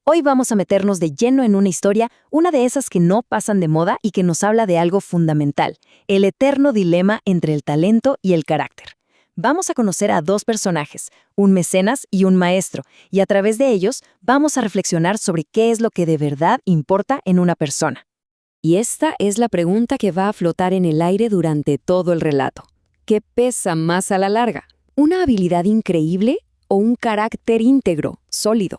Hoy vamos a meternos de lleno en una historia, una de esas que no pasan de moda y que nos habla de algo fundamental, el eterno dilema entre el talento y el carácter. Vamos a conocer a dos personajes, un mecenas y un maestro, y a través de ellos vamos a reflexionar sobre qué es lo que de verdad importa en una persona. Y esta es la pregunta que va a flotar en el aire durante todo el relato. ¿Qué pesa más a la larga? ¿Una habilidad increíble o un carácter íntegro, sólido?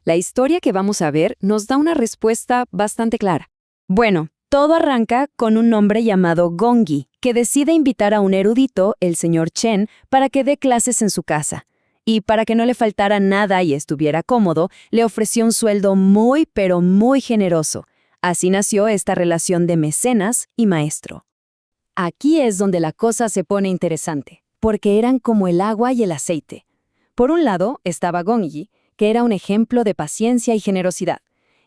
La historia que vamos a ver nos da una respuesta bastante clara. Bueno, todo arranca con un hombre llamado Gongyi, que decide invitar a un erudito, el señor Chen, para que dé clases en su casa. Y para que no le faltara nada y estuviera cómodo, le ofreció un sueldo muy, pero muy generoso. Así nació esta relación de mecenas y maestro. Aquí es donde la cosa se pone interesante, porque eran como el agua y el aceite. Por un lado estaba Gongyi, que era un ejemplo de paciencia y generosidad,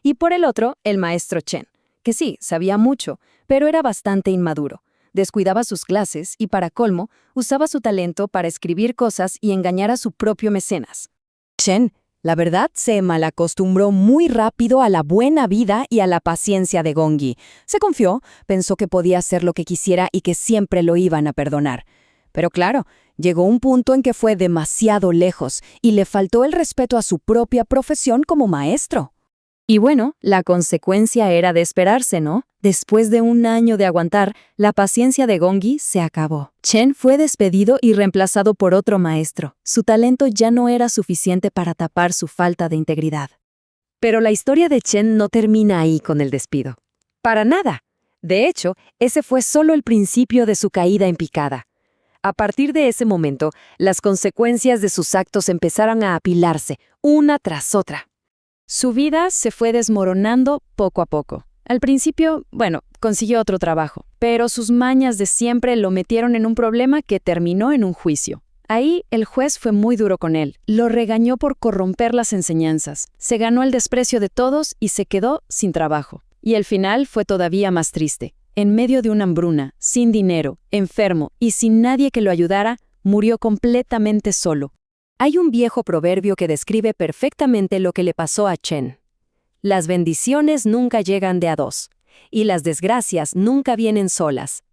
y por el otro, el maestro Chen, que sí, sabía mucho, pero era bastante inmaduro. Descuidaba sus clases y, para colmo, usaba su talento para escribir cosas y engañar a su propio mecenas. Chen, la verdad, se malacostumbró muy rápido a la buena vida y a la paciencia de Gongyi. Se confió, pensó que podía hacer lo que quisiera y que siempre lo iban a perdonar. Pero claro, llegó un punto en que fue demasiado lejos y le faltó el respeto a su propia profesión como maestro. Y bueno, la consecuencia era de esperarse, ¿no? Después de un año de aguantar, la paciencia de Gongyi se acabó. Chen fue despedido y reemplazado por otro maestro. Su talento ya no era suficiente para tapar su falta de integridad. Pero la historia de Chen no termina ahí con el despido. Para nada. De hecho, ese fue solo el principio de su caída en picada. A partir de ese momento, las consecuencias de sus actos empezaron a apilarse, una tras otra. Su vida se fue desmoronando poco a poco. Al principio, consiguió otro trabajo, pero sus mañas de siempre lo metieron en un problema que terminó en un juicio. Ahí el juez fue muy duro con él, lo regañó por corromper las enseñanzas, se ganó el desprecio de todos y se quedó sin trabajo. Y el final fue todavía más triste. En medio de una hambruna, sin dinero, enfermo y sin nadie que lo ayudara, murió completamente solo. Hay un viejo proverbio que describe perfectamente lo que le pasó a Chen. Las bendiciones nunca llegan de a dos, y las desgracias nunca vienen solas.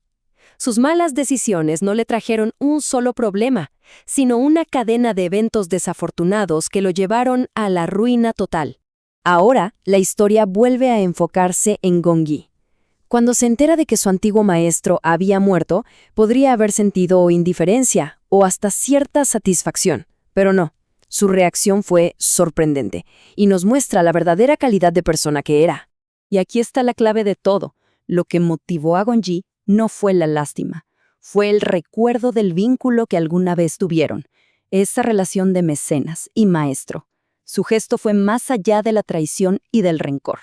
Sus malas decisiones no le trajeron un solo problema, sino una cadena de eventos desafortunados que lo llevaron a la ruina total. Ahora, la historia vuelve a enfocarse en Gongyi. Cuando se entera de que su antiguo maestro había muerto, podría haber sentido indiferencia o hasta cierta satisfacción, pero no. Su reacción fue sorprendente y nos muestra la verdadera calidad de persona que era. Y aquí está la clave de todo. Lo que motivó a Gongyi no fue la lástima, fue el recuerdo del vínculo que alguna vez tuvieron, esa relación de mecenas y maestro. Su gesto fue más allá de la traición y del rencor.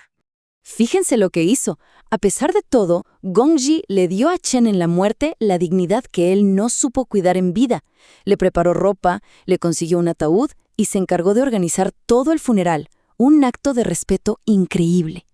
Fíjense lo que hizo. A pesar de todo, Gongyi le dio a Chen en la muerte la dignidad que él no supo cuidar en vida. Le preparó ropa, le consiguió un ataúd y se encargó de organizar todo el funeral, un acto de respeto increíble.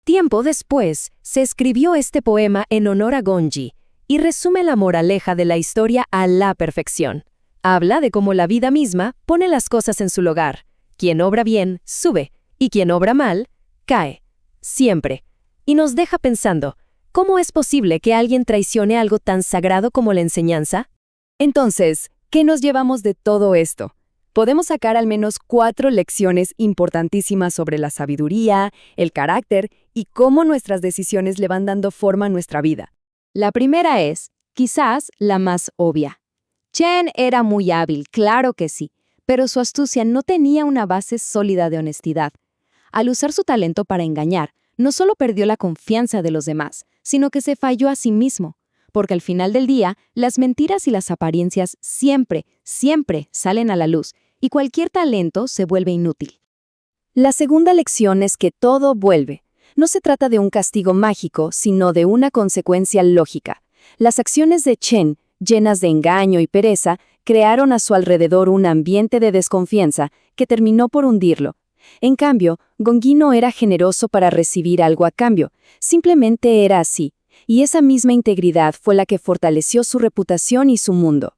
Tiempo después, se escribió este poema en honor a Gongyi y resume la moraleja de la historia a la perfección. Habla de cómo la vida misma pone las cosas en su lugar. Quien obra bien, sube, y quien obra mal, cae. Siempre. Y nos deja pensando, ¿cómo es posible que alguien traicione algo tan sagrado como la enseñanza? Entonces, ¿qué nos llevamos de todo esto? Podemos sacar al menos 4 lecciones importantísimas sobre la sabiduría, el carácter y cómo nuestras decisiones le van dando forma a nuestra vida. La primera es, quizás, la más obvia. Chen era muy hábil, claro que sí, pero su astucia no tenía una base sólida de honestidad. Al usar su talento para engañar, no solo perdió la confianza de los demás, sino que se falló a sí mismo, porque al final del día, las mentiras y las apariencias siempre salen a la luz, y cualquier talento se vuelve inútil. La segunda lección es que todo vuelve. No se trata de un castigo mágico, sino de una consecuencia lógica. Las acciones de Chen, llenas de engaño y pereza, crearon a su alrededor un ambiente de desconfianza que terminó por hundirlo. En cambio, Gongyi no era generoso para recibir algo a cambio, simplemente era así, y esa misma integridad fue la que fortaleció su reputación y su mundo.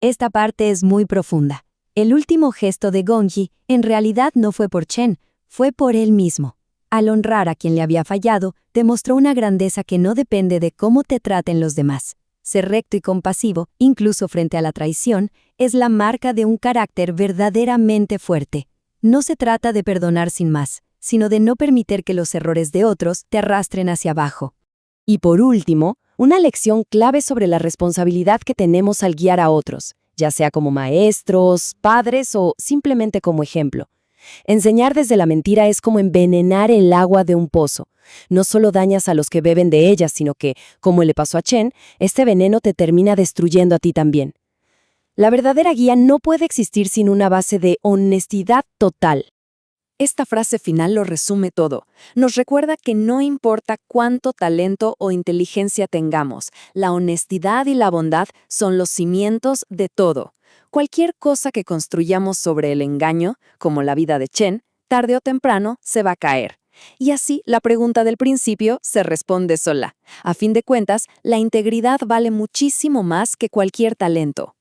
Esta parte es muy profunda. El último gesto de Gongyi en realidad no fue por Chen, Fue por él mismo. Al honrar a quien le había fallado, demostró una grandeza que no depende de cómo te traten los demás. Ser recto y compasivo, incluso frente a la traición, es la marca de un carácter verdaderamente fuerte. No se trata de perdonar sin más, sino de no permitir que los errores de otros te arrastren hacia abajo. Y por último, una lección clave sobre la responsabilidad que tenemos al guiar a otros, ya sea como maestros, padres o simplemente como ejemplo. Enseñar desde la mentira es como envenenar el agua de un pozo. No solo dañas a los que beben de ella, sino que, como le pasó a Chen, este veneno te termina destruyendo a ti también. La verdadera guía no puede existir sin una base de honestidad total. Esta frase final lo resume todo. Nos recuerda que no importa cuánto talento o inteligencia tengamos, la honestidad y la bondad son los cimientos de todo. Cualquier cosa que construyamos sobre el engaño, como la vida de Chen, tarde o temprano se va a caer. Y así, la pregunta del principio se responde sola. A fin de cuentas, la integridad vale muchísimo más que cualquier talento.